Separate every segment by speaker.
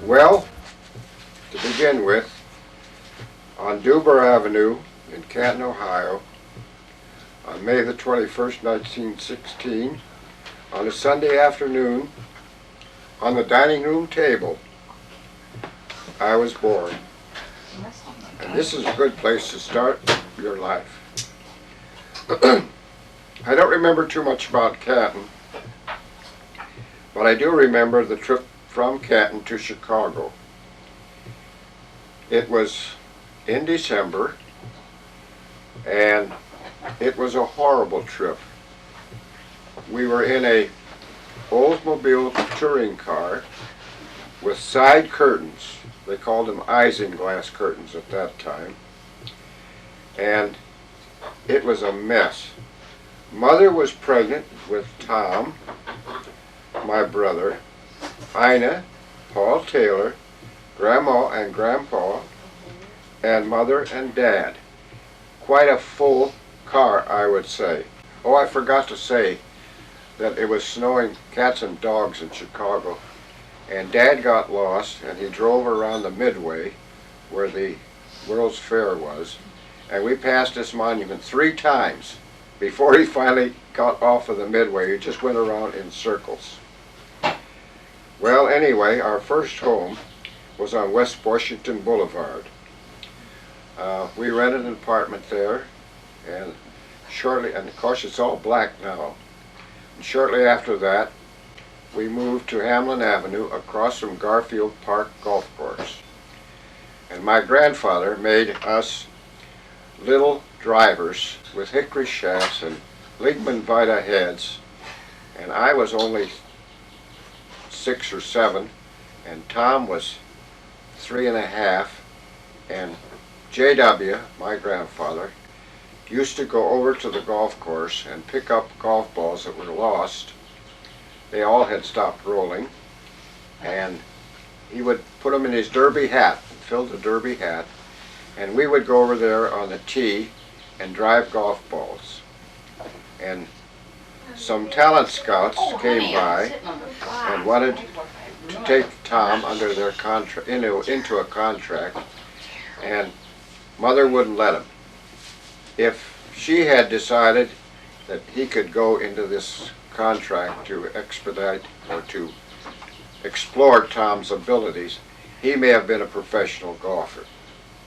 Speaker 1: Well, to begin with, on Duber Avenue in Canton, Ohio, on May the 21st, 1916, on a Sunday afternoon, on the dining room table, I was born. And this is a good place to start your life. I don't remember too much about Canton, but I do remember the trip from Canton to Chicago. It was in December, and it was a horrible trip. We were in a Oldsmobile touring car with side curtains. They called them isinglass curtains at that time. And it was a mess. Mother was pregnant with Tom, my brother, Ina, Paul Taylor, Grandma and Grandpa, and Mother and Dad. Quite a full car, I would say. Oh, I forgot to say that it was snowing cats and dogs in Chicago, and Dad got lost, and he drove around the Midway where the World's Fair was, and we passed this monument 3 times before he finally got off of the Midway. He just went around in circles. Well, anyway, our first home was on West Washington Boulevard. We rented an apartment there, and of course it's all black now. And shortly after that, we moved to Hamlin Avenue across from Garfield Park Golf Course. And my grandfather made us little drivers with hickory shafts and Ligman Vita heads, and I was only 6 or 7, and Tom was 3 1/2, and J.W., my grandfather, used to go over to the golf course and pick up golf balls that were lost. They all had stopped rolling, and he would put them in his derby hat, fill the derby hat, and we would go over there on the tee and drive golf balls. And some talent scouts came by and wanted to take Tom under their contract, into a contract, and Mother wouldn't let him. If she had decided that he could go into this contract to expedite or to explore Tom's abilities, he may have been a professional golfer.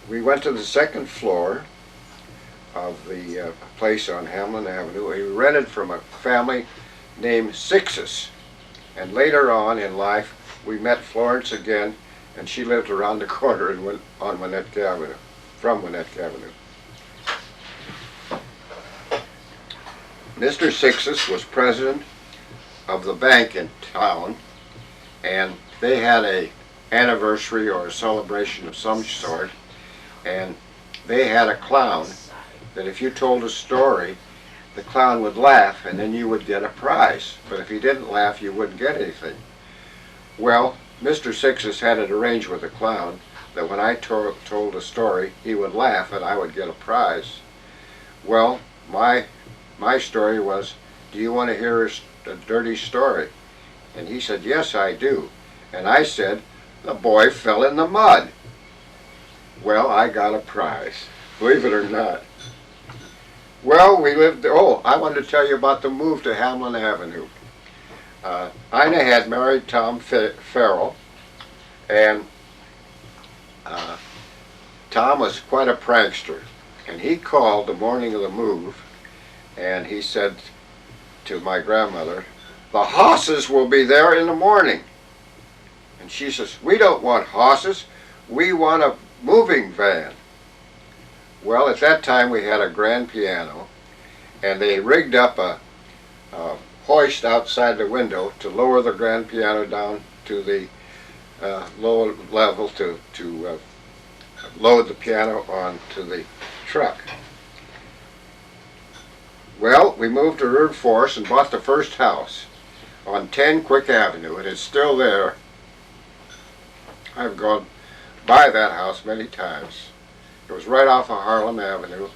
Speaker 1: We went to the 2nd floor of the place on Hamlin Avenue. We rented from a family named Sixes, and later on in life we met Florence again, and she lived around the corner and went on Winnetka Avenue, from Winnetka Avenue. Mr. Sixes was president of the bank in town, and they had a anniversary or a celebration of some sort, and they had a clown that if you told a story, the clown would laugh and then you would get a prize. But if he didn't laugh, you wouldn't get anything. Well, Mr. Sixes had it arranged with the clown that when I told a story, he would laugh and I would get a prize. Well, my story was, do you want to hear a dirty story? And he said, yes, I do. And I said, the boy fell in the mud. Well, I got a prize, believe it or not. Well, we lived, I wanted to tell you about the move to Hamlin Avenue. Ina had married Tom Farrell, and Tom was quite a prankster. And he called the morning of the move, and he said to my grandmother, the hosses will be there in the morning. And she says, we don't want hosses, we want a moving van. Well, at that time we had a grand piano, and they rigged up a hoist outside the window to lower the grand piano down to the lower level to load the piano onto the truck. Well, we moved to Route Force and bought the first house on 10 Quick Avenue. It is still there. I've gone by that house many times. It was right off of Harlem Avenue,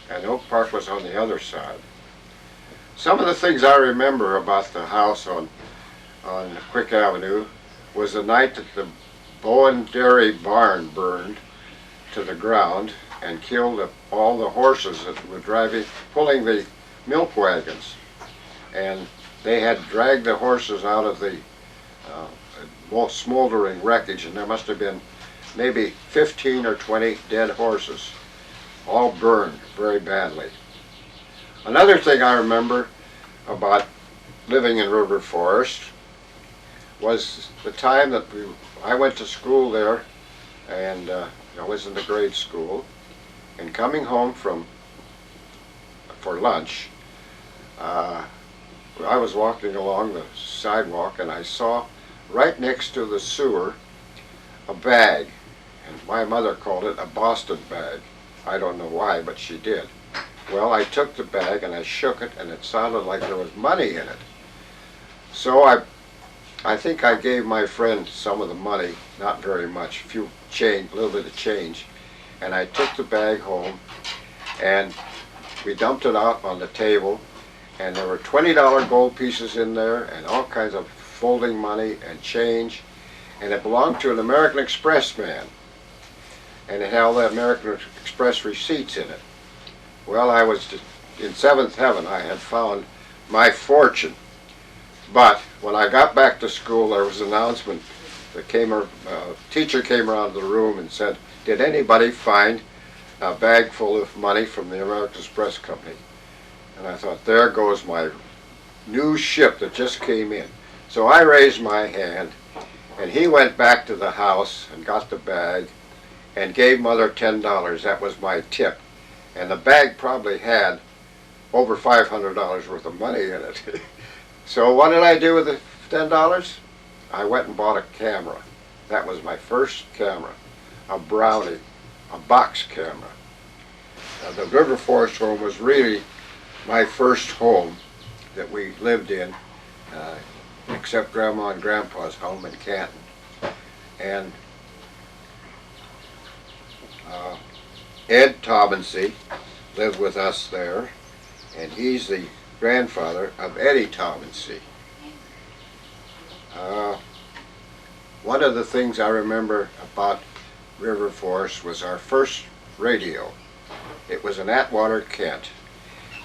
Speaker 1: and Oak Park was on the other side. Some of the things I remember about the house on Quick Avenue was the night that the Bowen Dairy barn burned to the ground and killed all the horses that were pulling the milk wagons. And they had dragged the horses out of the smoldering wreckage, and there must have been maybe 15 or 20 dead horses, all burned very badly. Another thing I remember about living in River Forest was the time that I went to school there, and I was in the grade school, and coming home for lunch, I was walking along the sidewalk, and I saw right next to the sewer a bag, and my mother called it a Boston bag. I don't know why, but she did. Well, I took the bag and I shook it, and it sounded like there was money in it. So I think I gave my friend some of the money, not very much, a little bit of change, and I took the bag home, and we dumped it out on the table, and there were $20 gold pieces in there, and all kinds of folding money and change, and it belonged to an American Express man, and it had all the American Express receipts in it. Well, I was in seventh heaven. I had found my fortune. But when I got back to school, there was an announcement that a teacher came around the room and said, "Did anybody find a bag full of money from the American Express Company?" And I thought, there goes my new ship that just came in. So I raised my hand, and he went back to the house and got the bag and gave Mother $10. That was my tip. And the bag probably had over $500 worth of money in it. So what did I do with the $10? I went and bought a camera. That was my first camera, a Brownie, a box camera. The River Forest home was really my first home that we lived in, except Grandma and Grandpa's home in Canton. And Ed Taubensee lived with us there, and he's the grandfather of Eddie Taubensee. One of the things I remember about River Forest was our first radio. It was an Atwater Kent,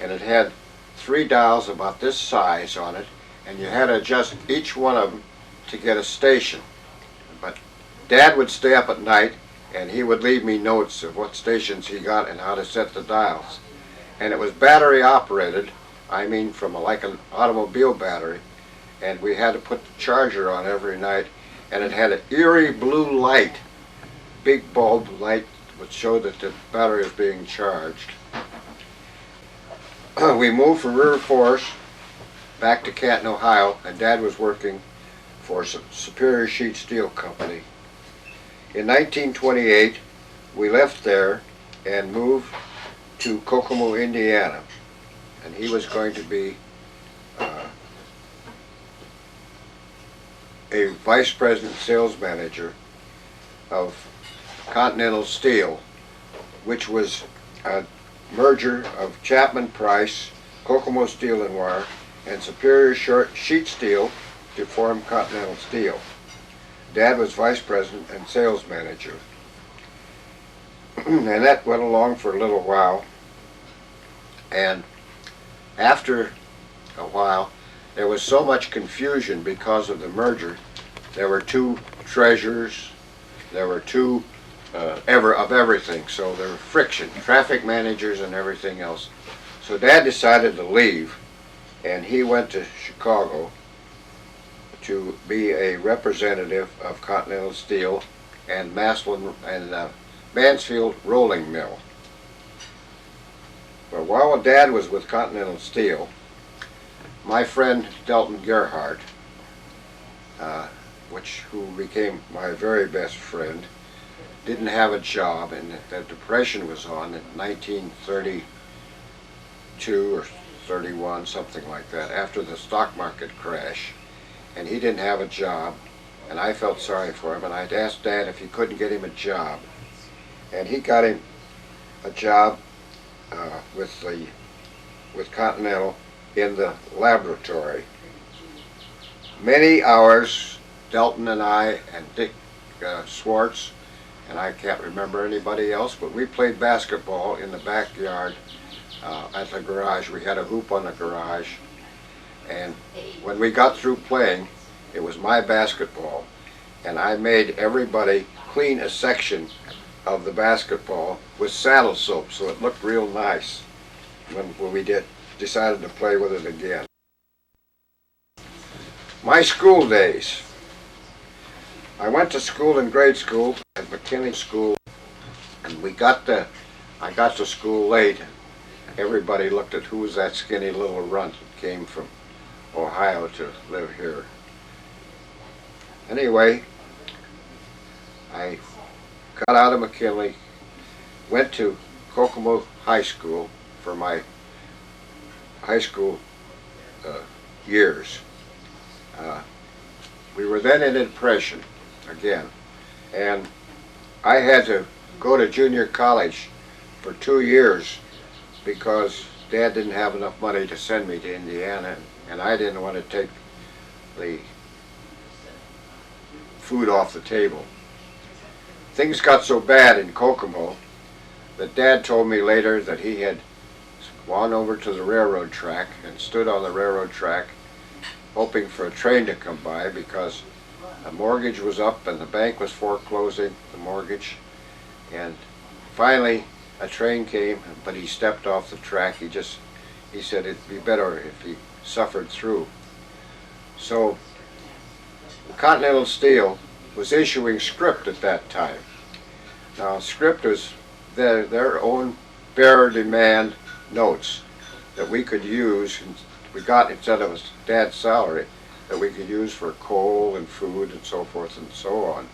Speaker 1: and it had 3 dials about this size on it, and you had to adjust each one of them to get a station. But Dad would stay up at night, and he would leave me notes of what stations he got and how to set the dials. And it was battery operated, I mean from like an automobile battery, and we had to put the charger on every night, and it had an eerie blue light, big bulb light, which showed that the battery was being charged. We moved from River Forest back to Canton, Ohio, and Dad was working for Superior Sheet Steel Company. In 1928, we left there and moved to Kokomo, Indiana, and he was going to be a vice president sales manager of Continental Steel, which was a merger of Chapman Price, Kokomo Steel and Wire, and Superior Sheet Steel to form Continental Steel. Dad was vice president and sales manager. And that went along for a little while. And after a while, there was so much confusion because of the merger. There were 2 treasurers, there were 2 of everything, so there were friction, traffic managers and everything else. So Dad decided to leave, and he went to Chicago to be a representative of Continental Steel and Mansfield Rolling Mill. But while Dad was with Continental Steel, my friend Delton Gerhardt, who became my very best friend, didn't have a job, and the Depression was on in 1932 or 31, something like that, after the stock market crash. And he didn't have a job, and I felt sorry for him, and I'd asked Dad if he couldn't get him a job. And he got him a job with Continental in the laboratory. Many hours, Delton and I and Dick Swartz, and I can't remember anybody else, but we played basketball in the backyard at the garage. We had a hoop on the garage, and when we got through playing, it was my basketball, and I made everybody clean a section of the basketball with saddle soap so it looked real nice when we decided to play with it again. My school days. I went to school in grade school at McKinney School, and I got to school late. Everybody looked at who was that skinny little runt that came from Ohio to live here. Anyway, I got out of McKinley, went to Kokomo High School for my high school years. We were then in a depression again, and I had to go to junior college for 2 years because Dad didn't have enough money to send me to Indiana, and I didn't want to take the food off the table. Things got so bad in Kokomo that Dad told me later that he had gone over to the railroad track and stood on the railroad track hoping for a train to come by because the mortgage was up and the bank was foreclosing the mortgage, and finally a train came, but he stepped off the track. He said it'd be better if he suffered through. So Continental Steel was issuing script at that time. Now script was their own bearer demand notes that we could use, and we got, instead of Dad's salary, that we could use for coal and food and so forth and so on.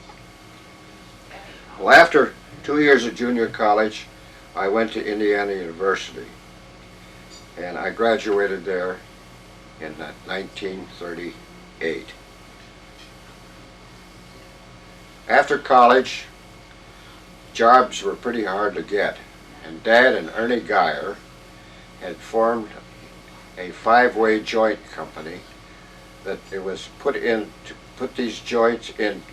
Speaker 1: Well, after 2 years of junior college, I went to Indiana University, and I graduated there in 1938. After college, jobs were pretty hard to get, and Dad and Ernie Geyer had formed a five-way joint company that it was put these joints in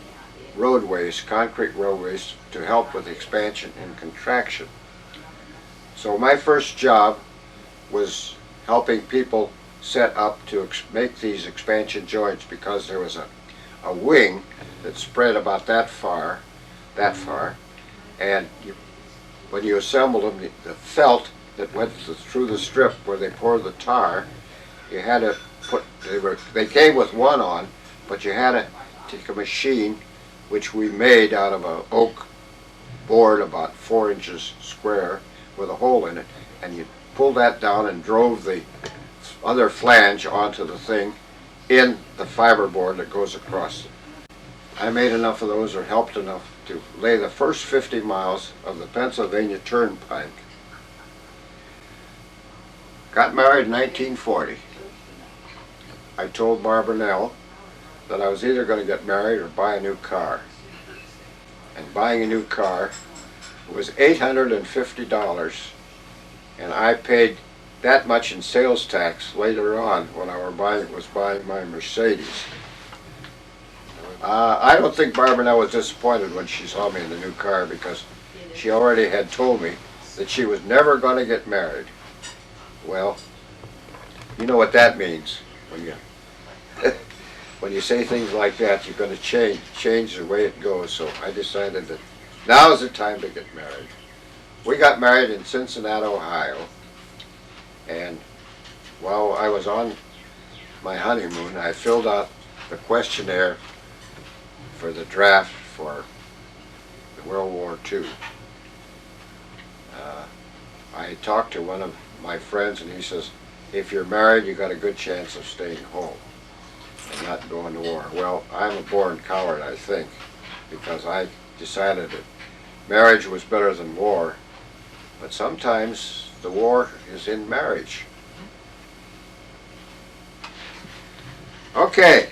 Speaker 1: roadways, concrete roadways, to help with expansion and contraction. So my first job was helping people set up to make these expansion joints, because there was a wing that spread about that far, and when you assembled them, the felt that went through the strip where they poured the tar, you had to put, they came with one on, but you had to take a machine which we made out of an oak board about 4 inches square with a hole in it, and you pulled that down and drove the other flange onto the thing in the fiberboard that goes across it. I made enough of those, or helped enough, to lay the first 50 miles of the Pennsylvania Turnpike. Got married in 1940. I told Barbara that I was either going to get married or buy a new car. And buying a new car was $850, and I paid that much in sales tax later on when I was buying my Mercedes. I don't think Barbara was disappointed when she saw me in the new car, because she already had told me that she was never going to get married. Well, you know what that means when you when you say things like that. You're going to change the way it goes. So I decided that now is the time to get married. We got married in Cincinnati, Ohio, and while I was on my honeymoon, I filled out the questionnaire for the draft for World War II. I talked to one of my friends, and he says, if you're married, you got a good chance of staying home and not going to war. Well, I'm a born coward, I think, because I decided that marriage was better than war, but sometimes the war is in marriage. Okay,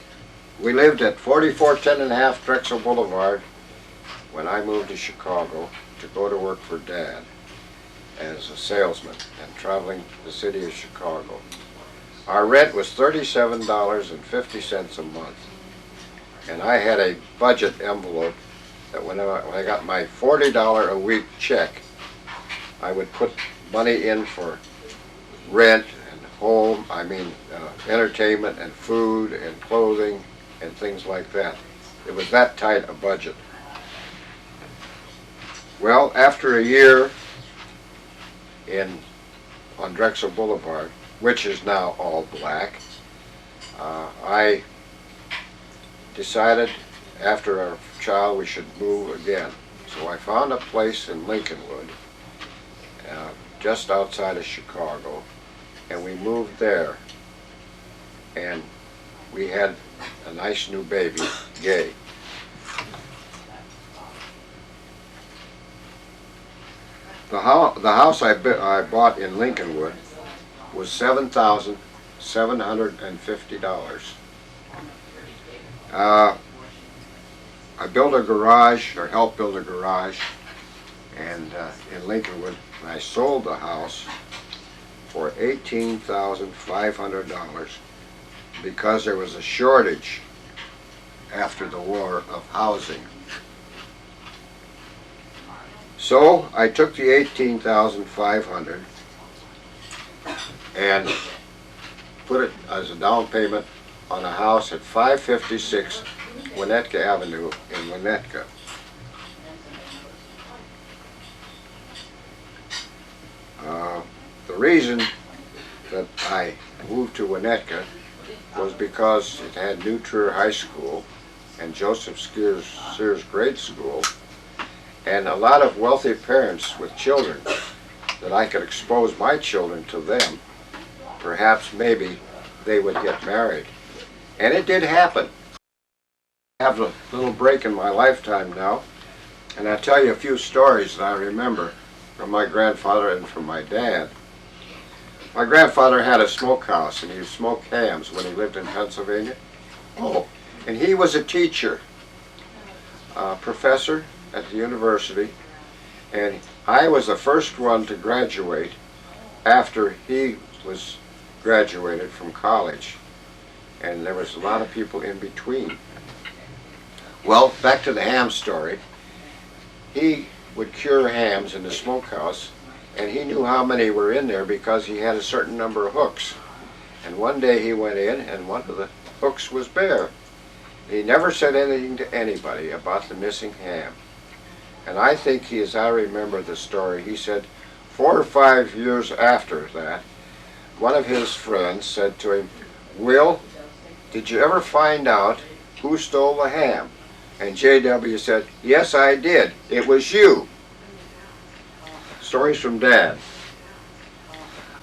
Speaker 1: we lived at 4410.5 Drexel Boulevard when I moved to Chicago to go to work for Dad as a salesman and traveling the city of Chicago. Our rent was $37.50 a month, and I had a budget envelope that when I got my $40 a week check, I would put money in for rent and entertainment and food and clothing and things like that. It was that tight a budget. Well, after a year on Drexel Boulevard, which is now all black, I decided after our child we should move again. So I found a place in Lincolnwood, just outside of Chicago, and we moved there. And we had a nice new baby, Gay. The house I bought in Lincolnwood was $7,750. I built a garage, or helped build a garage, and in Lincolnwood, and I sold the house for $18,500 because there was a shortage after the war of housing. So I took the $18,500 and put it as a down payment on a house at 556 Winnetka Avenue in Winnetka. The reason that I moved to Winnetka was because it had New Trier High School and Joseph Sears Grade School, and a lot of wealthy parents with children that I could expose my children to them. Perhaps maybe they would get married. And it did happen. I have a little break in my lifetime now, and I'll tell you a few stories that I remember from my grandfather and from my dad. My grandfather had a smokehouse, and he smoked hams when he lived in Pennsylvania. Oh, and he was a teacher, professor at the university, and I was the first one to graduate after he was graduated from college, and there was a lot of people in between. Well, back to the ham story. He would cure hams in the smokehouse, and he knew how many were in there because he had a certain number of hooks. And one day he went in, and one of the hooks was bare. He never said anything to anybody about the missing ham. And I think as I remember the story, he said 4 or 5 years after that, one of his friends said to him, "Will, did you ever find out who stole the ham?" And J.W. said, "Yes, I did. It was you." Stories from Dad.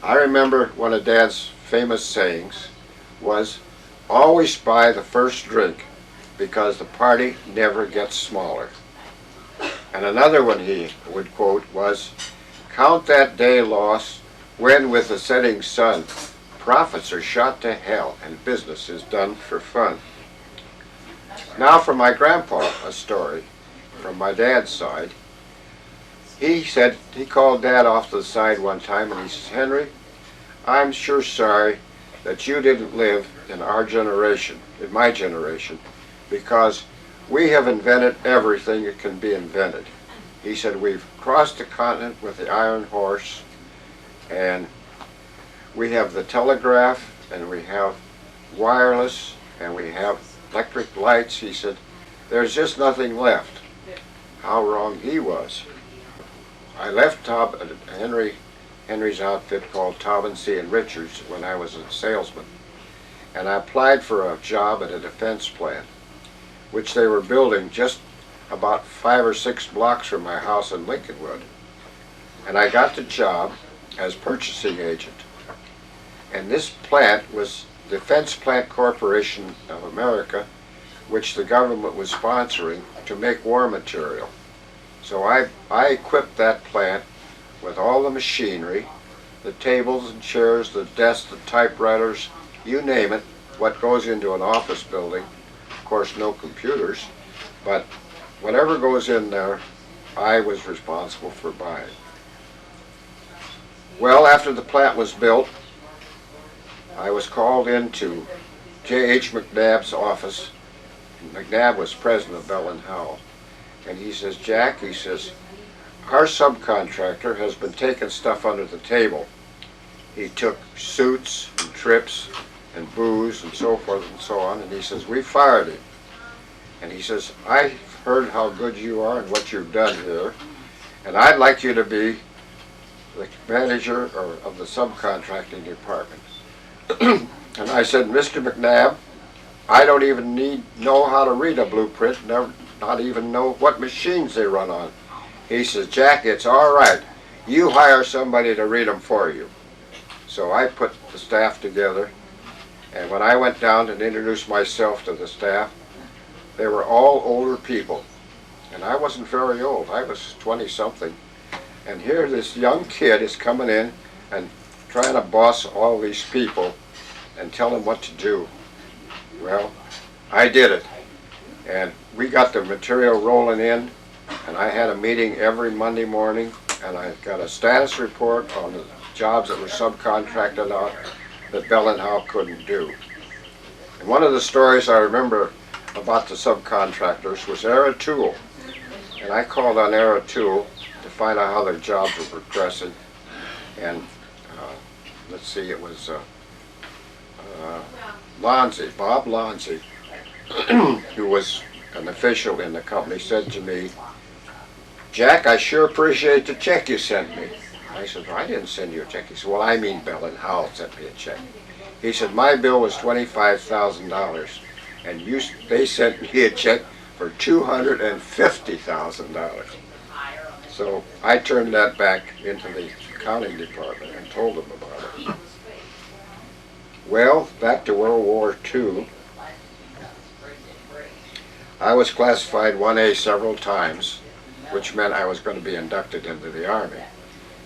Speaker 1: I remember one of Dad's famous sayings was, "Always buy the first drink because the party never gets smaller." And another one he would quote was, "Count that day lost when with the setting sun profits are shot to hell and business is done for fun." Now for my grandpa, a story from my dad's side. He said, he called Dad off to the side one time and he says, "Henry, I'm sure sorry that you didn't live in our generation, in my generation, because we have invented everything that can be invented." He said, "We've crossed the continent with the iron horse, and we have the telegraph, and we have wireless, and we have electric lights." He said, "There's just nothing left." How wrong he was. I left Henry's outfit called Taubensee and Richards when I was a salesman, and I applied for a job at a defense plant, which they were building just about 5 or 6 blocks from my house in Lincolnwood. And I got the job as purchasing agent. And this plant was Defense Plant Corporation of America, which the government was sponsoring to make war material. So I equipped that plant with all the machinery, the tables and chairs, the desks, the typewriters, you name it, what goes into an office building. Of course, no computers, but whatever goes in there, I was responsible for buying. Well, after the plant was built, I was called into J.H. McNabb's office. McNabb was president of Bell and Howell. And he says, Jack, he says, our subcontractor has been taking stuff under the table. He took suits and trips and booze and so forth and so on, and he says, we fired him. And he says, I heard how good you are and what you've done here, and I'd like you to be the manager of the subcontracting department. And I said, Mr. McNabb, I don't even know how to read a blueprint, not even know what machines they run on. He says, Jack, it's all right. You hire somebody to read them for you. So I put the staff together, and when I went down and introduced myself to the staff, they were all older people. And I wasn't very old. I was 20-something. And here this young kid is coming in and trying to boss all these people and tell them what to do. Well, I did it. And we got the material rolling in, and I had a meeting every Monday morning, and I got a status report on the jobs that were subcontracted out that Bell and Howe couldn't do. And one of the stories I remember about the subcontractors was Era Tool. And I called on Era Tool to find out how their jobs were progressing. And let's see, it was Bob Lonzy, who was an official in the company, said to me, Jack, I sure appreciate the check you sent me. I said, well, I didn't send you a check. He said, well, I mean Bell and Howell sent me a check. He said, my bill was $25,000, and they sent me a check for $250,000. So I turned that back into the accounting department and told them about it. Well, back to World War II. I was classified 1A several times, which meant I was going to be inducted into the Army.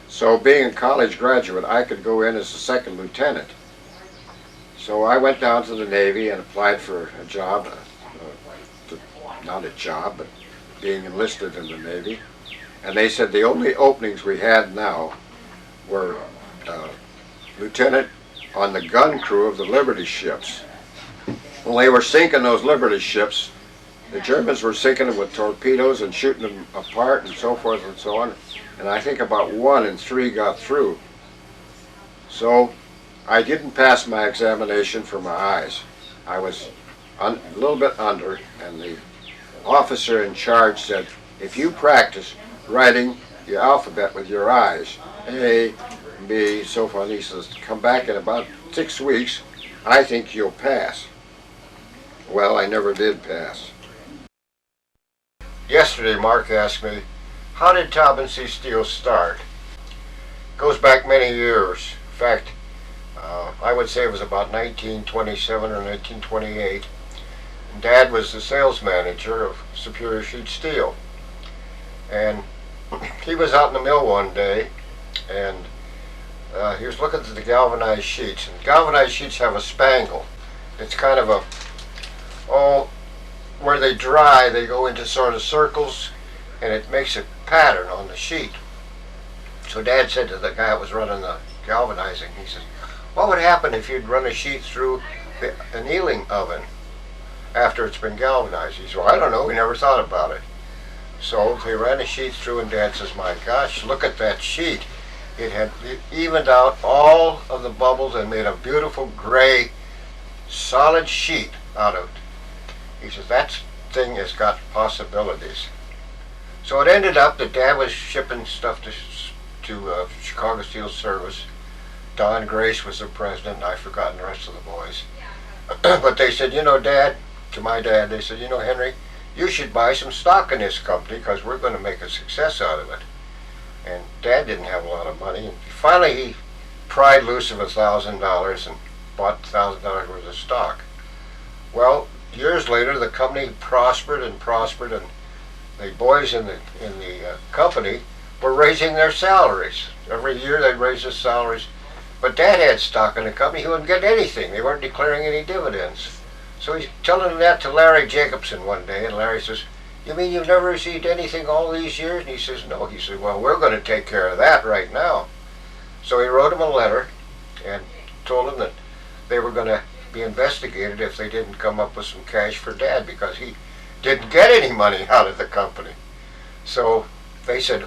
Speaker 1: So being a college graduate, I could go in as a second lieutenant. So I went down to the Navy and applied for a job, not a job, but being enlisted in the Navy. And they said the only openings we had now were lieutenant on the gun crew of the Liberty ships. When they were sinking those Liberty ships, the Germans were sinking them with torpedoes and shooting them apart and so forth and so on. And I think about 1 in 3 got through. So I didn't pass my examination for my eyes. I was a little bit under, and the officer in charge said, if you practice writing your alphabet with your eyes, A, B, so forth, he says, come back in about 6 weeks, I think you'll pass. Well, I never did pass. Yesterday, Mark asked me, how did Taubensee Steel start? It goes back many years. In fact, I would say it was about 1927 or 1928. Dad was the sales manager of Superior Sheet Steel. And he was out in the mill one day, and he was looking at the galvanized sheets. And galvanized sheets have a spangle. It's kind of a, where they dry, they go into sort of circles, and it makes a pattern on the sheet. So Dad said to the guy that was running the galvanizing, he said, what would happen if you'd run a sheet through the annealing oven after it's been galvanized? He said, well, I don't know, we never thought about it. So they ran a sheet through, and Dad says, my gosh, look at that sheet. It had evened out all of the bubbles and made a beautiful gray solid sheet out of it. He says, that thing has got possibilities. So it ended up that Dad was shipping stuff to Chicago Steel Service. Don Grace was the president, and I've forgotten the rest of the boys. But they said, you know, Dad, to my dad, they said, you know, Henry, you should buy some stock in this company because we're going to make a success out of it. And Dad didn't have a lot of money. And finally, he pried loose of $1,000 and bought $1,000 worth of stock. Well, years later, the company prospered and prospered, and the boys in the company were raising their salaries. Every year they'd raise their salaries. But Dad had stock in the company. He wouldn't get anything. They weren't declaring any dividends. So he's telling that to Larry Jacobson one day, and Larry says, you mean you've never received anything all these years? And he says, no. He said, well, we're going to take care of that right now. So he wrote him a letter and told him that they were going to be investigated if they didn't come up with some cash for Dad, because he didn't get any money out of the company. So they said,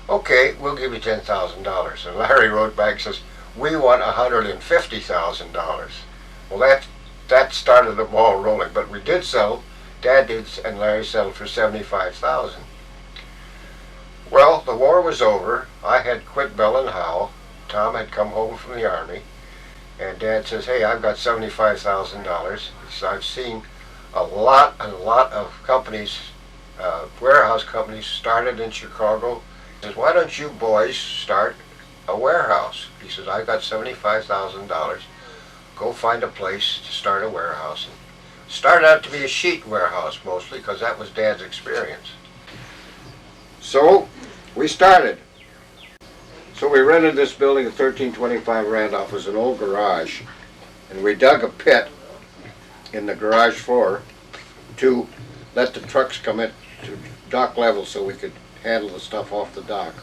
Speaker 1: okay, we'll give you $10,000. And Larry wrote back and says, we want $150,000. Well, that started the ball rolling. But we did sell. Dad did, and Larry settled for $75,000. Well, the war was over. I had quit Bell and Howell. Tom had come home from the Army. And Dad says, hey, I've got $75,000. So I've seen a lot of companies, warehouse companies started in Chicago. He says, why don't you boys start a warehouse? He says, I've got $75,000. Go find a place to start a warehouse. And started out to be a sheet warehouse mostly, because that was Dad's experience. So we started. So we rented this building at 1325 Randolph. It was an old garage, and we dug a pit in the garage floor to let the trucks come in to dock level so we could handle the stuff off the dock.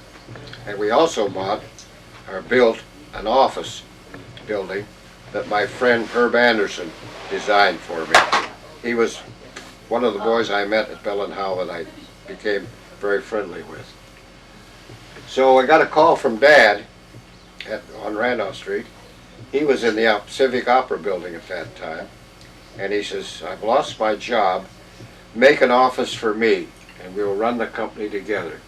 Speaker 1: And we also bought or built an office building that my friend Herb Anderson designed for me. He was one of the boys I met at Bell and Howell that I became very friendly with. So I got a call from Dad on Randolph Street. He was in the Civic Opera building at that time. And he says, I've lost my job. Make an office for me, and we'll run the company together.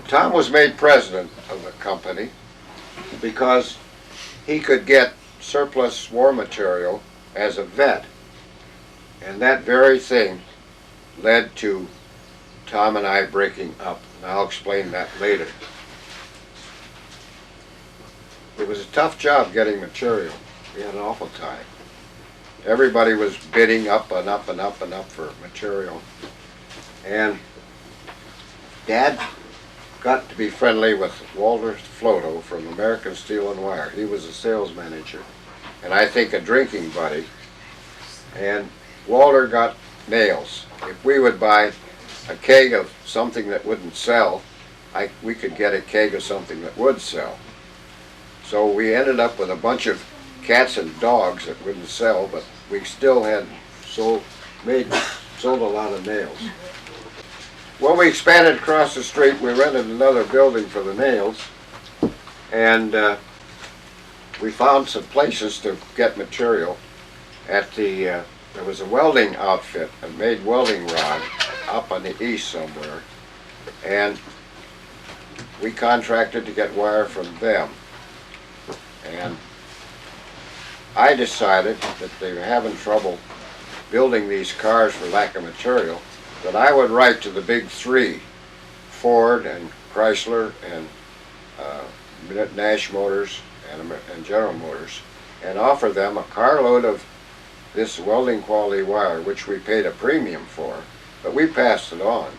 Speaker 1: Tom was made president of the company because he could get surplus war material as a vet. And that very thing led to Tom and I breaking up. And I'll explain that later. It was a tough job getting material. We had an awful time. Everybody was bidding up and up and up and up for material. And Dad got to be friendly with Walter Floto from American Steel and Wire. He was a sales manager, and I think a drinking buddy. And Walter got nails. If we would buy a keg of something that wouldn't sell, we could get a keg of something that would sell. So we ended up with a bunch of cats and dogs that wouldn't sell, but we still had sold a lot of nails. When we expanded across the street, we rented another building for the nails, and we found some places to get material. There was a welding outfit that made welding rod up on the east somewhere, and we contracted to get wire from them. And I decided that they were having trouble building these cars for lack of material, that I would write to the big three, Ford and Chrysler and Nash Motors and General Motors, and offer them a carload of this welding quality wire, which we paid a premium for, but we passed it on.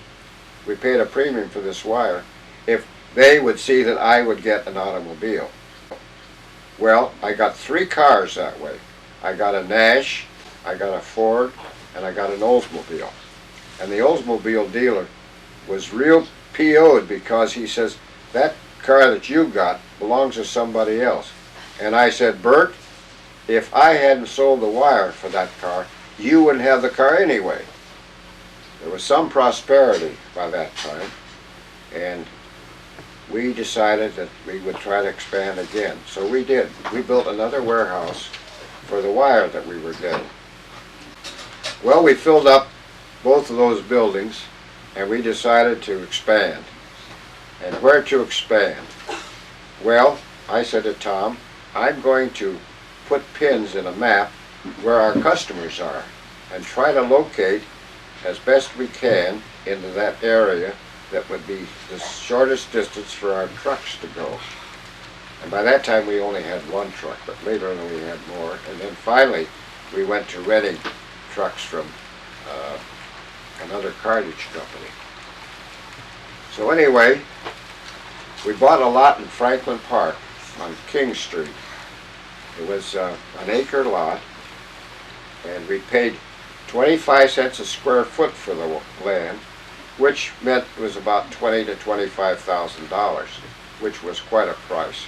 Speaker 1: We paid a premium for this wire if they would see that I would get an automobile. Well, I got 3 cars that way. I got a Nash, I got a Ford, and I got an Oldsmobile. And the Oldsmobile dealer was real PO'd because he says, that car that you got belongs to somebody else. And I said, Bert, if I hadn't sold the wire for that car, you wouldn't have the car anyway. There was some prosperity by that time, and we decided that we would try to expand again. So we did. We built another warehouse for the wire that we were getting. Well, we filled up both of those buildings, and we decided to expand. And where to expand? Well, I said to Tom, I'm going to put pins in a map where our customers are and try to locate as best we can into that area that would be the shortest distance for our trucks to go. And by that time we only had 1 truck, but later on we had more. And then finally we went to renting trucks from another cartage company. So anyway, we bought a lot in Franklin Park on King Street. It was an acre lot, and we paid 25 cents a square foot for the land, which meant it was about $20,000 to $25,000, which was quite a price.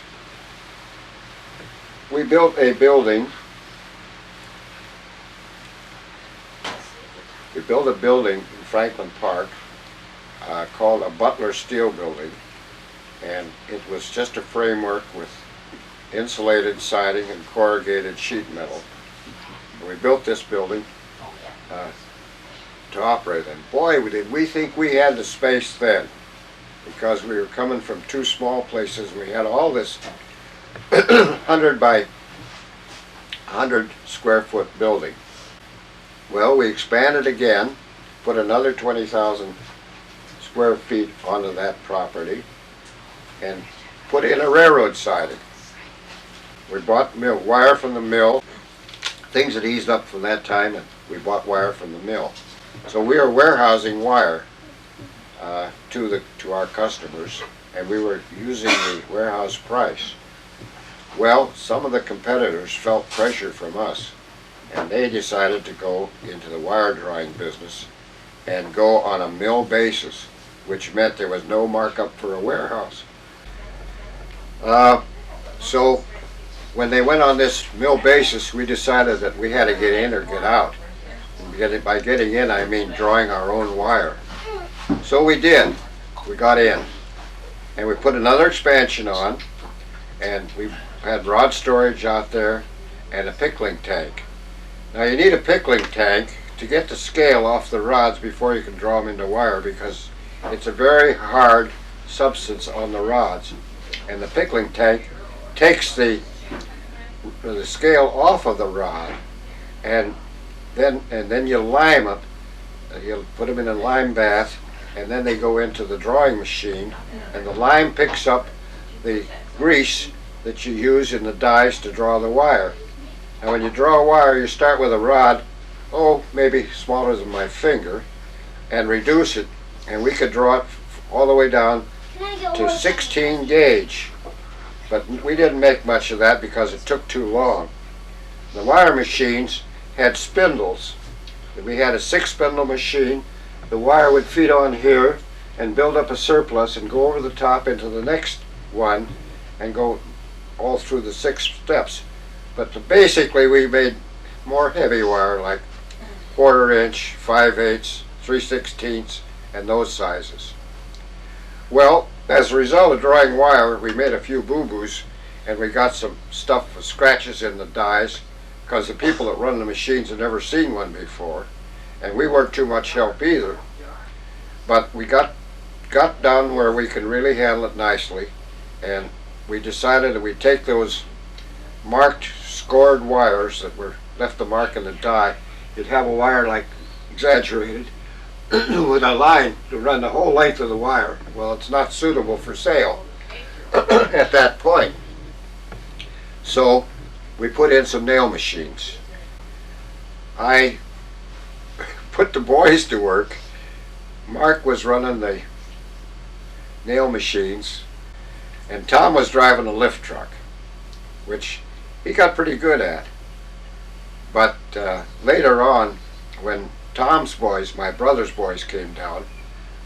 Speaker 1: We built a building. We built a building in Franklin Park. called a Butler Steel Building, and it was just a framework with insulated siding and corrugated sheet metal. And we built this building to operate in. Boy, did we think we had the space then, because we were coming from two small places. We had all this 100 by 100 square foot building. Well, we expanded again, put another 20,000 square feet onto that property, and put in a railroad siding. We bought wire from the mill. Things had eased up from that time, and we bought wire from the mill. So we are warehousing wire to our customers, and we were using the warehouse price. Well, some of the competitors felt pressure from us, and they decided to go into the wire drawing business and go on a mill basis, which meant there was no markup for a warehouse. So when they went on this mill basis, we decided that we had to get in or get out. And by getting in, I mean drawing our own wire. So we did. We got in. And we put another expansion on, and we had rod storage out there and a pickling tank. Now you need a pickling tank to get the scale off the rods before you can draw them into wire, because it's a very hard substance on the rods. And the pickling tank takes the scale off of the rod, and then you lime it. You'll put them in a lime bath, and then they go into the drawing machine, and the lime picks up the grease that you use in the dies to draw the wire. Now when you draw a wire, you start with a rod, maybe smaller than my finger, and reduce it, and we could draw it all the way down to 16 gauge. But we didn't make much of that because it took too long. The wire machines had spindles. We had a 6-spindle machine. The wire would feed on here and build up a surplus and go over the top into the next one and go all through the 6 steps. But basically we made more heavy wire, like 1/4 inch, 5/8, 3/16, and those sizes. Well, as a result of drawing wire, we made a few boo-boos, and we got some stuff with scratches in the dies, because the people that run the machines had never seen one before, and we weren't too much help either. But we got down where we could really handle it nicely, and we decided that we'd take those marked, scored wires that were left a mark in the die. You'd have a wire like exaggerated with a line to run the whole length of the wire. Well, it's not suitable for sale at that point. So we put in some nail machines. I put the boys to work. Mark was running the nail machines, and Tom was driving a lift truck, which he got pretty good at. But later on, when Tom's boys, my brother's boys, came down,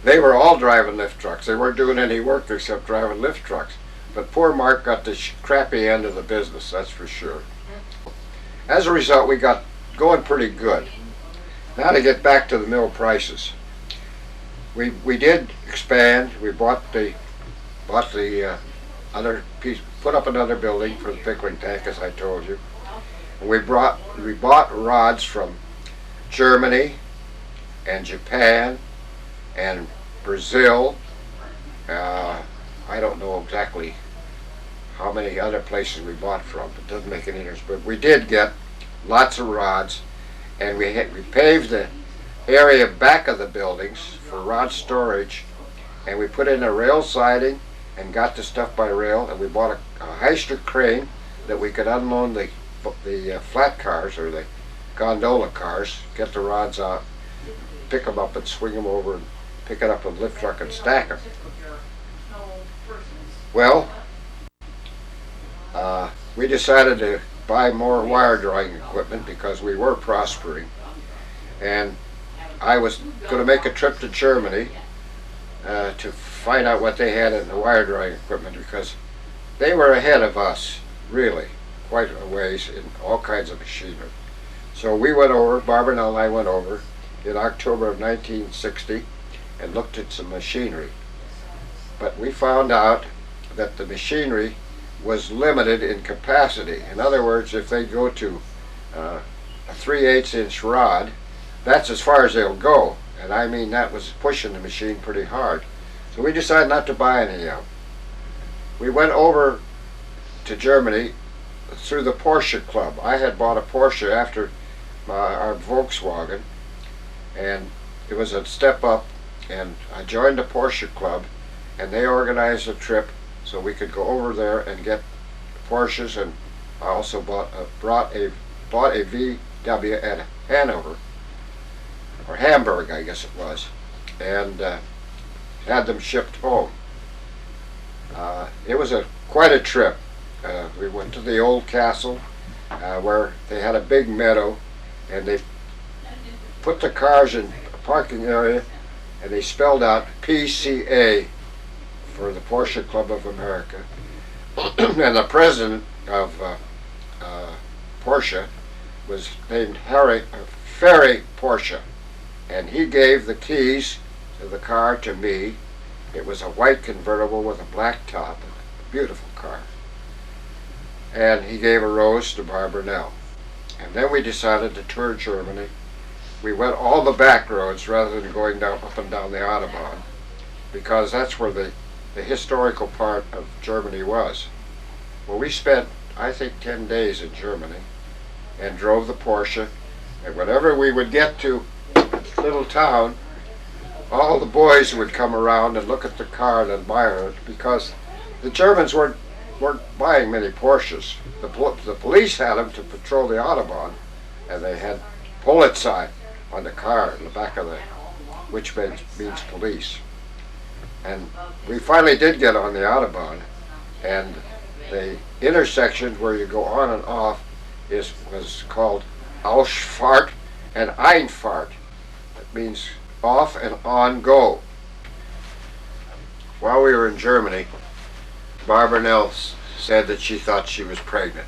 Speaker 1: they were all driving lift trucks. They weren't doing any work except driving lift trucks. But poor Mark got the crappy end of the business, that's for sure. As a result, we got going pretty good. Now to get back to the mill prices. We did expand. We bought the other piece, put up another building for the pickling tank, as I told you. And we bought rods from Germany and Japan and Brazil. I don't know exactly how many other places we bought from. It doesn't make any difference. But we did get lots of rods, and we paved the area back of the buildings for rod storage, and we put in a rail siding and got the stuff by rail, and we bought a Heister crane that we could unload the flat cars or the gondola cars, get the rods out, pick them up and swing them over and pick it up with a lift truck and stack them. Well, we decided to buy more wire drawing equipment because we were prospering, and I was going to make a trip to Germany to find out what they had in the wire drawing equipment, because they were ahead of us, really, quite a ways in all kinds of machinery. So we went over, Barbara and I went over in October of 1960, and looked at some machinery. But we found out that the machinery was limited in capacity. In other words, if they go to a 3/8 inch rod, that's as far as they'll go. And I mean, that was pushing the machine pretty hard. So we decided not to buy any of them. We went over to Germany through the Porsche Club. I had bought a Porsche after our Volkswagen, and it was a step up, and I joined the Porsche Club, and they organized a trip so we could go over there and get Porsches, and I also bought a VW at Hanover, or Hamburg I guess it was, and had them shipped home. It was quite a trip. We went to the old castle where they had a big meadow, and they put the cars in a parking area, and they spelled out PCA for the Porsche Club of America. And the president of Porsche was named Ferry Porsche, and he gave the keys to the car to me. It was a white convertible with a black top, a beautiful car. And he gave a rose to Barbara Nell. And then we decided to tour Germany. We went all the back roads rather than going down up and down the Autobahn, because that's where the historical part of Germany was. Well, we spent, I think, 10 days in Germany and drove the Porsche, and whenever we would get to a little town, all the boys would come around and look at the car and admire it, because the Germans weren't buying many Porsches. The police had them to patrol the Autobahn, and they had Polizei on the car in the back of which means police. And we finally did get on the Autobahn, and the intersection where you go on and off was called Ausfahrt and Einfahrt. That means off and on go. While we were in Germany, Barbara Nell said that she thought she was pregnant.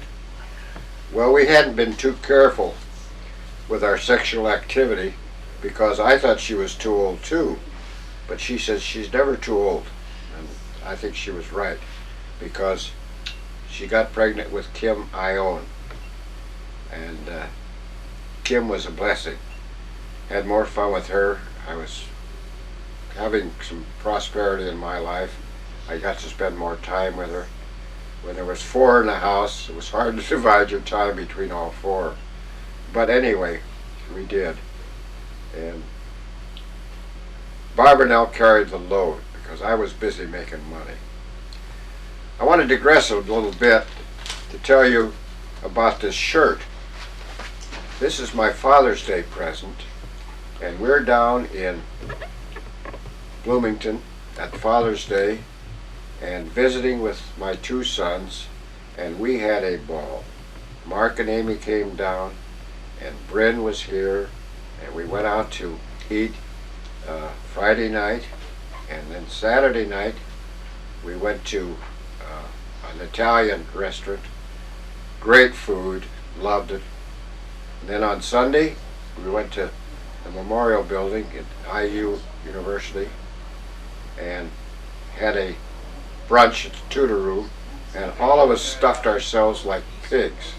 Speaker 1: Well, we hadn't been too careful with our sexual activity, because I thought she was too old too. But she says she's never too old, and I think she was right, because she got pregnant with Kim Ione, and Kim was a blessing. Had more fun with her. I was having some prosperity in my life. I got to spend more time with her. When there was 4 in the house, it was hard to divide your time between all 4. But anyway, we did. And Barbara Nell carried the load, because I was busy making money. I want to digress a little bit to tell you about this shirt. This is my Father's Day present, and we're down in Bloomington at Father's Day and visiting with my 2 sons, and we had a ball. Mark and Amy came down, and Bryn was here, and we went out to eat Friday night, and then Saturday night we went to an Italian restaurant. Great food, loved it. And then on Sunday we went to the Memorial Building at IU University and had a brunch at the Tudor Room, and all of us stuffed ourselves like pigs.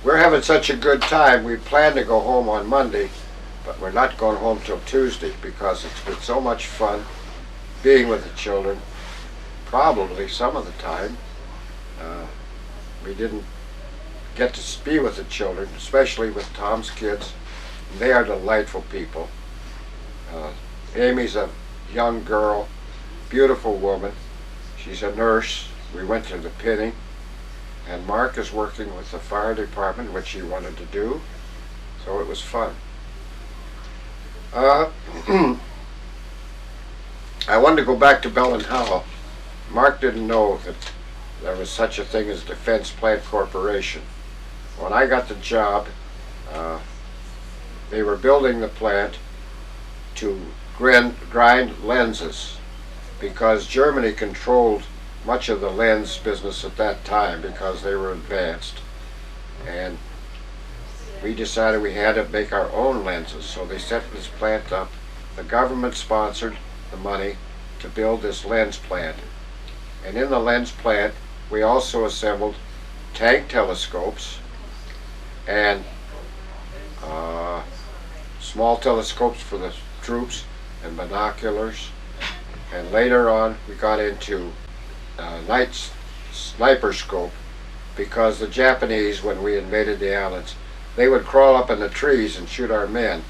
Speaker 1: We're having such a good time, we plan to go home on Monday, but we're not going home till Tuesday, because it's been so much fun being with the children. Probably some of the time we didn't get to be with the children, especially with Tom's kids. They are delightful people. Amy's a young girl, beautiful woman. She's a nurse. We went to the pinning, and Mark is working with the fire department, which he wanted to do, so it was fun. I wanted to go back to Bell and Howell. Mark didn't know that there was such a thing as Defense Plant Corporation. When I got the job, they were building the plant to grind lenses, because Germany controlled much of the lens business at that time because they were advanced, and we decided we had to make our own lenses. So they set this plant up the government sponsored the money to build this lens plant. And in the lens plant, we also assembled tank telescopes and small telescopes for the troops and binoculars. And later on, we got into night sniper scope, because the Japanese, when we invaded the islands, they would crawl up in the trees and shoot our men,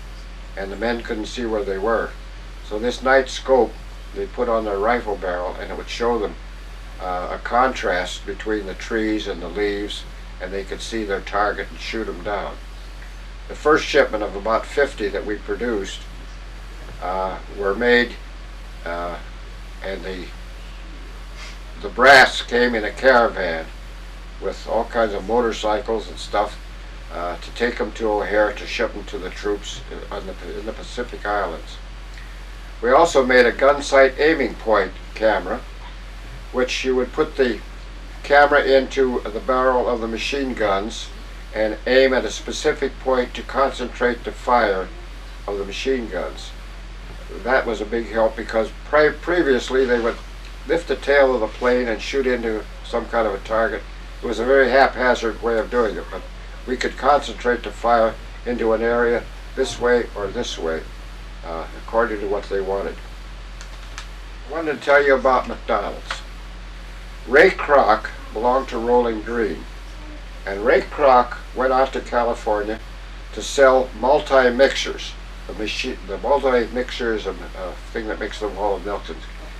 Speaker 1: and the men couldn't see where they were. So this night scope they put on their rifle barrel, and it would show them a contrast between the trees and the leaves, and they could see their target and shoot them down. The first shipment of about 50 that we produced were made, and the brass came in a caravan with all kinds of motorcycles and stuff to take them to O'Hare to ship them to the troops in the Pacific Islands. We also made a gun sight aiming point camera, which you would put the camera into the barrel of the machine guns and aim at a specific point to concentrate the fire of the machine guns. That was a big help, because previously they would lift the tail of the plane and shoot into some kind of a target. It was a very haphazard way of doing it, but we could concentrate the fire into an area this way or this way, according to what they wanted. I wanted to tell you about McDonald's. Ray Kroc belonged to Rolling Green, and Ray Kroc went out to California to sell multi-mixers. The multi-mixer is a thing that makes them all milk.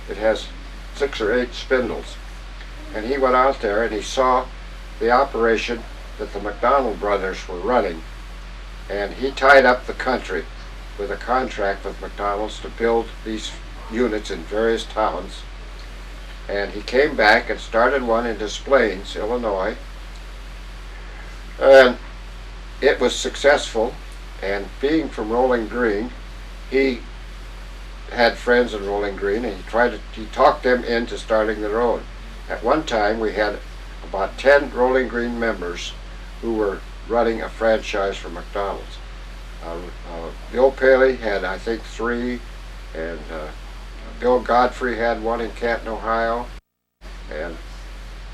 Speaker 1: It has 6 or 8 spindles. And he went out there and he saw the operation that the McDonald brothers were running, and he tied up the country with a contract with McDonald's to build these units in various towns. And he came back and started one in Des Plaines, Illinois, and it was successful. And being from Rolling Green, he had friends in Rolling Green, and he talked them into starting their own. At one time, we had about 10 Rolling Green members who were running a franchise for McDonald's. Bill Paley had, I think, 3, and Bill Godfrey had one in Canton, Ohio. And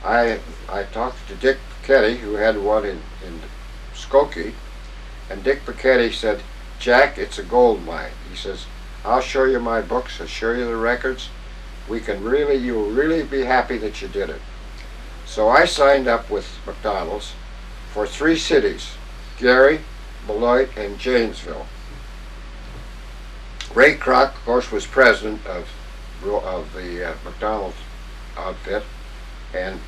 Speaker 1: I talked to Dick Piketty, who had one in Skokie, and Dick Piketty said, "Jack, it's a gold mine." He says, "I'll show you my books, I'll show you the records. You'll really be happy that you did it." So I signed up with McDonald's for 3 cities, Gary, Beloit, and Janesville. Ray Kroc, of course, was president of the McDonald's outfit, and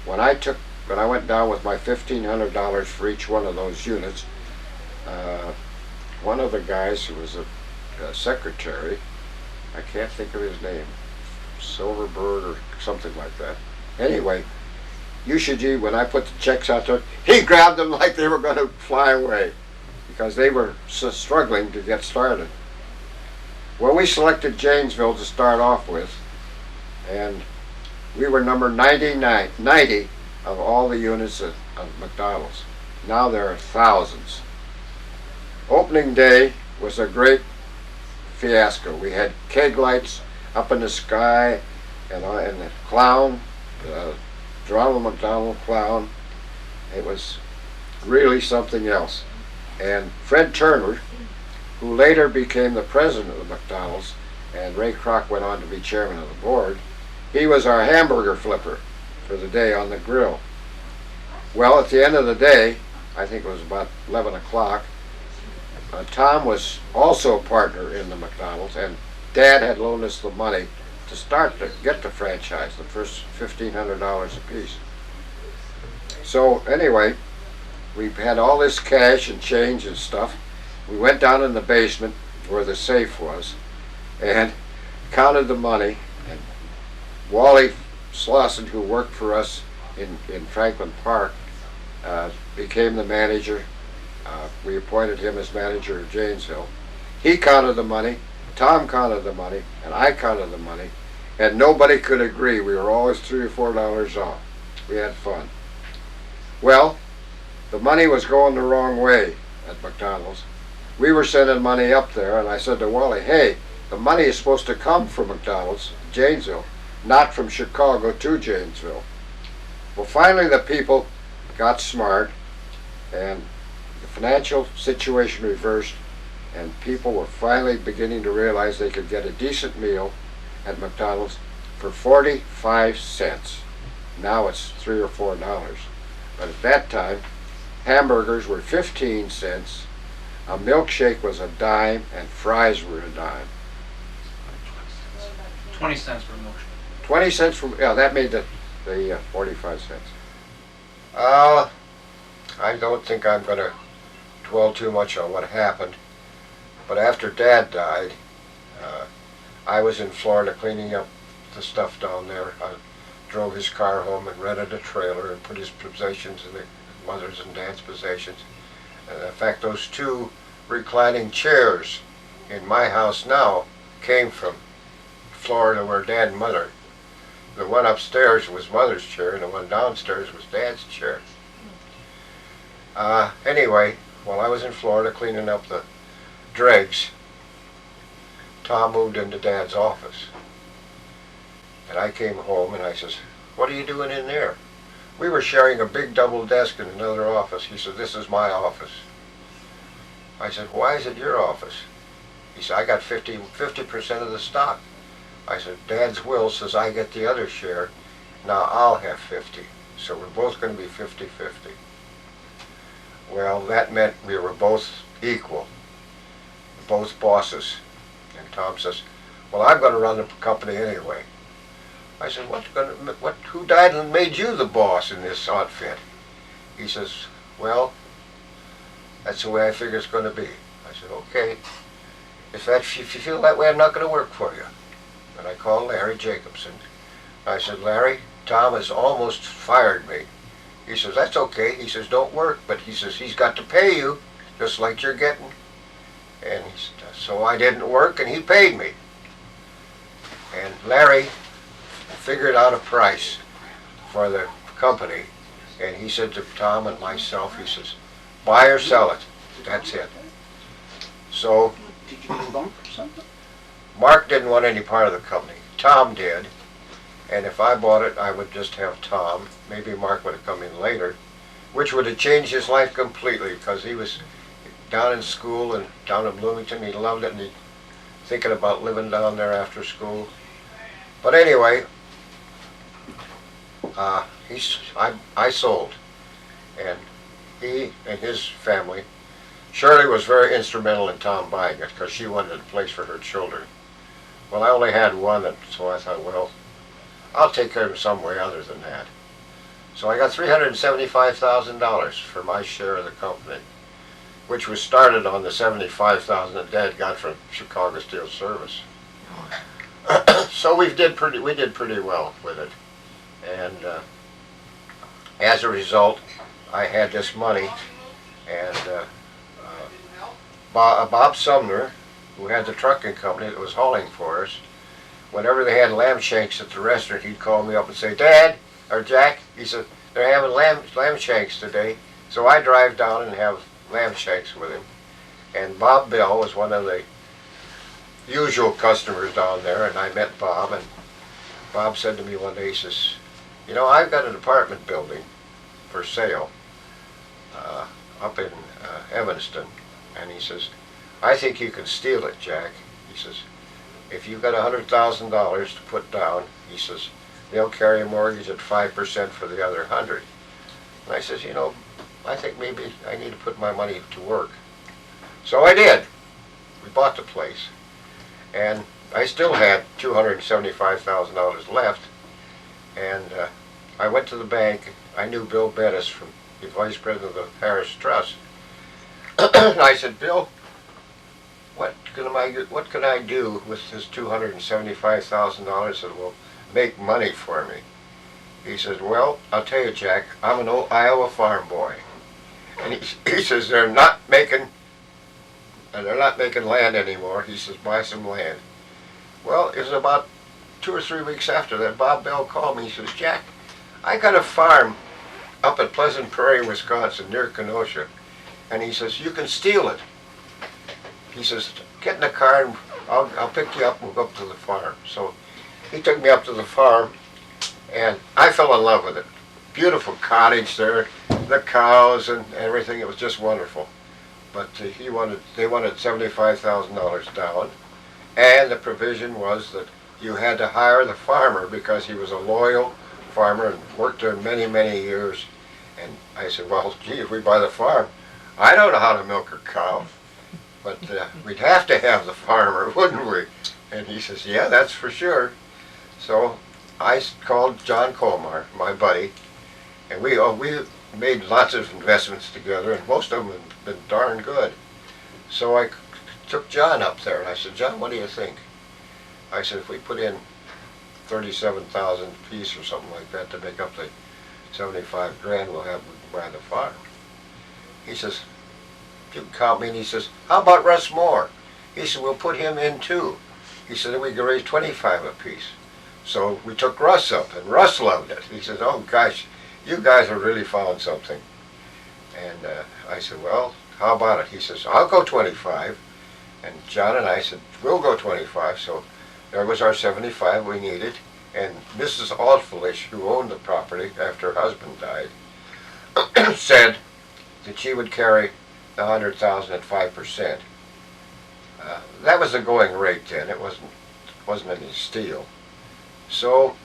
Speaker 1: when I went down with my $1,500 for each one of those units, one of the guys who was a secretary, I can't think of his name, Silverberg or something like that. Anyway, UCG, when I put the checks out there, he grabbed them like they were going to fly away, because they were struggling to get started. Well, we selected Janesville to start off with, and we were number 90 of all the units of McDonald's. Now there are thousands. Opening day was a great fiasco. We had keg lights up in the sky, and the clown, Ronald McDonald clown. It was really something else. And Fred Turner, who later became the president of McDonald's, and Ray Kroc went on to be chairman of the board, he was our hamburger flipper for the day on the grill. Well, at the end of the day, I think it was about 11 o'clock, Tom was also a partner in the McDonald's, and Dad had loaned us the money to get the franchise, the first $1,500 apiece. So anyway, we had all this cash and change and stuff. We went down in the basement where the safe was and counted the money, and Wally Slauson, who worked for us in Franklin Park, became the manager. We appointed him as manager of Janesville. He counted the money, Tom counted the money, and I counted the money, and nobody could agree. We were always $3 or $4 off. We had fun. Well, the money was going the wrong way at McDonald's. We were sending money up there, and I said to Wally, "Hey, the money is supposed to come from McDonald's, Janesville, not from Chicago to Janesville. Well, finally the people got smart and the financial situation reversed, and people were finally beginning to realize they could get a decent meal at McDonald's for 45 cents. Now it's $3 or $4. But at that time, hamburgers were 15 cents, a milkshake was a dime, and fries were a dime.
Speaker 2: 20 cents for a milkshake.
Speaker 1: 20 cents from, yeah, that made the 45 cents. I don't think I'm going to dwell too much on what happened, but after Dad died, I was in Florida cleaning up the stuff down there. I drove his car home and rented a trailer and put his possessions in the mother's and Dad's possessions. And in fact, those two reclining chairs in my house now came from Florida, where Dad and Mother. The one upstairs was Mother's chair, and the one downstairs was Dad's chair. Anyway, while I was in Florida cleaning up the dregs, Tom moved into Dad's office. And I came home and I says, "What are you doing in there?" We were sharing a big double desk in another office. He said, "This is my office." I said, "Why is it your office?" He said, "I got 50% of the stock." I said, "Dad's will says I get the other share. Now I'll have 50. So we're both going to be 50-50. Well, that meant we were both equal, both bosses. And Tom says, "Well, I'm going to run the company anyway." I said, who died and made you the boss in this outfit? He says, "Well, that's the way I figure it's going to be." I said, "Okay. If you feel that way, I'm not going to work for you." And I called Larry Jacobson. I said, "Larry, Tom has almost fired me." He says, "That's okay." He says, "Don't work," but he says, "He's got to pay you, just like you're getting." And so I didn't work, and he paid me. And Larry figured out a price for the company, and he said to Tom and myself, he says, "Buy or sell it. That's it." So
Speaker 3: Did you get a bump or something?
Speaker 1: Mark didn't want any part of the company. Tom did. And if I bought it, I would just have Tom. Maybe Mark would have come in later, which would have changed his life completely, because he was down in school and down in Bloomington. He loved it, and he thinking about living down there after school. But anyway, I sold, and he and his family. Shirley was very instrumental in Tom buying it because she wanted a place for her children. Well, I only had one, and so I thought, well, I'll take care of him some way other than that. So I got $375,000 for my share of the company, which was started on the $75,000 that Dad got from Chicago Steel Service. So we did pretty well with it, and as a result, I had this money, and Bob Sumner, who had the trucking company that was hauling for us, whenever they had lamb shanks at the restaurant, he'd call me up and say, "Dad," or "Jack," he said, "they're having lamb shanks today." So I drive down and have lamb shanks with him. And Bob Bell was one of the usual customers down there, and I met Bob, and Bob said to me one day, he says, "You know, I've got an apartment building for sale up in Evanston," and he says, "I think you can steal it, Jack." He says, "If you've got $100,000 to put down," he says, "they'll carry a mortgage at 5% for the other 100. And I says, "You know, I think maybe I need to put my money to work." So I did. We bought the place, and I still had $275,000 left, and I went to the bank. I knew Bill Bettis, from the vice president of the Parish Trust. And I said, "Bill, what can I do with this $275,000 that will make money for me?" He says, "Well, I'll tell you, Jack, I'm an old Iowa farm boy." And he says, they're not making land anymore. He says, "Buy some land." Well, it was about 2 or 3 weeks after that, Bob Bell called me. He says, "Jack, I got a farm up at Pleasant Prairie, Wisconsin, near Kenosha." And he says, "You can steal it." He says, "Get in the car and I'll pick you up and we'll go up to the farm. So he took me up to the farm, and I fell in love with it. Beautiful cottage there, the cows and everything. It was just wonderful. But they wanted $75,000 down, and the provision was that you had to hire the farmer because he was a loyal farmer and worked there many, many years. And I said, well, gee, if we buy the farm, I don't know how to milk a cow, but we'd have to have the farmer, wouldn't we? And he says, yeah, that's for sure. So I called John Colmar, my buddy, and we made lots of investments together, and most of them have been darn good. So I took John up there, and I said, John, what do you think? I said, if we put in 37,000 apiece or something like that to make up the 75 grand, we can buy the farm. He says, you can count me, and he says, how about Russ Moore? He said, we'll put him in too. He said, then we can raise 25 apiece. So we took Russ up, and Russ loved it. He says, oh gosh, you guys have really found something. And I said, well, how about it? He says, I'll go 25. And John and I said, we'll go 25. So there was our 75 we needed. And Mrs. Altfelish, who owned the property after her husband died, said that she would carry the 100,000 at 5%. That was the going rate then. It wasn't any steal. So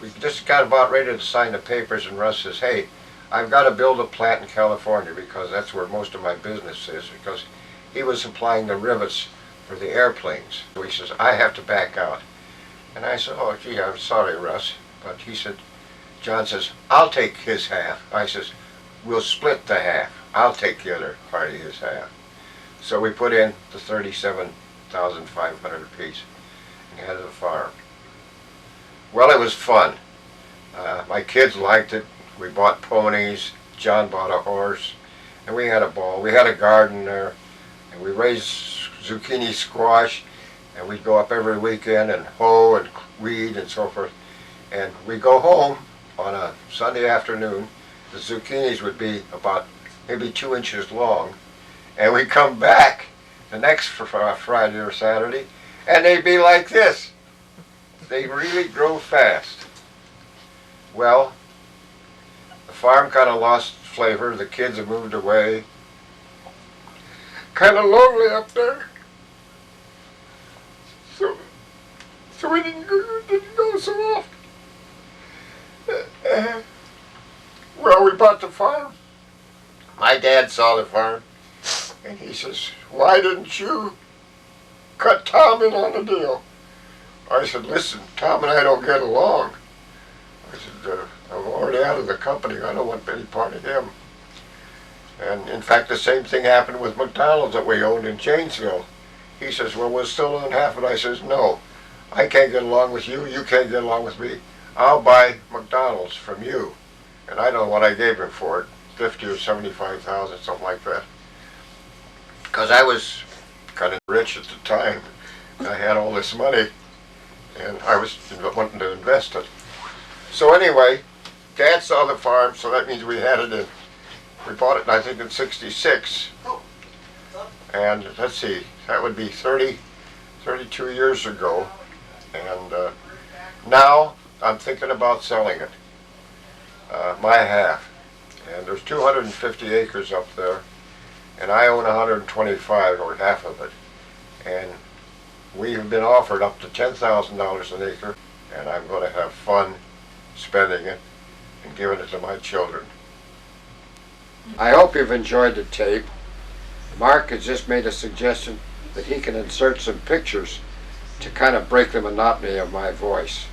Speaker 1: we just got about ready to sign the papers, and Russ says, hey, I've got to build a plant in California because that's where most of my business is, because he was supplying the rivets for the airplanes. So he says, I have to back out. And I said, oh, gee, I'm sorry, Russ. But he said, John says, I'll take his half. I says, we'll split the half. I'll take the other part of his half. So we put in the 37,500 apiece and had the farm. Well, it was fun. My kids liked it. We bought ponies. John bought a horse. And we had a ball. We had a garden there. And we raised zucchini squash. And we'd go up every weekend and hoe and weed and so forth. And we'd go home on a Sunday afternoon. The zucchinis would be about maybe 2 inches long. And we'd come back the next Friday or Saturday, and they'd be like this. They really grow fast. Well, the farm kind of lost flavor. The kids have moved away. Kind of lonely up there. So we didn't go so often. Well, we bought the farm. My dad saw the farm, and he says, why didn't you cut Tom in on the deal? I said, listen, Tom and I don't get along. I said, I'm already out of the company. I don't want any part of him. And in fact, the same thing happened with McDonald's that we owned in Janesville. He says, well, we'll still own half of it. I says, no, I can't get along with you. You can't get along with me. I'll buy McDonald's from you. And I don't know what I gave him for it, 50 or 75,000, something like that. Because I was kind of rich at the time. I had all this money, and I was wanting to invest it. So anyway, Dad saw the farm, so that means we had it in. We bought it, I think, in '66. And let's see, that would be 32 years ago. And now I'm thinking about selling it, my half. And there's 250 acres up there, and I own 125, or half of it. And we have been offered up to $10,000 an acre, and I'm going to have fun spending it and giving it to my children. I hope you've enjoyed the tape. Mark has just made a suggestion that he can insert some pictures to kind of break the monotony of my voice.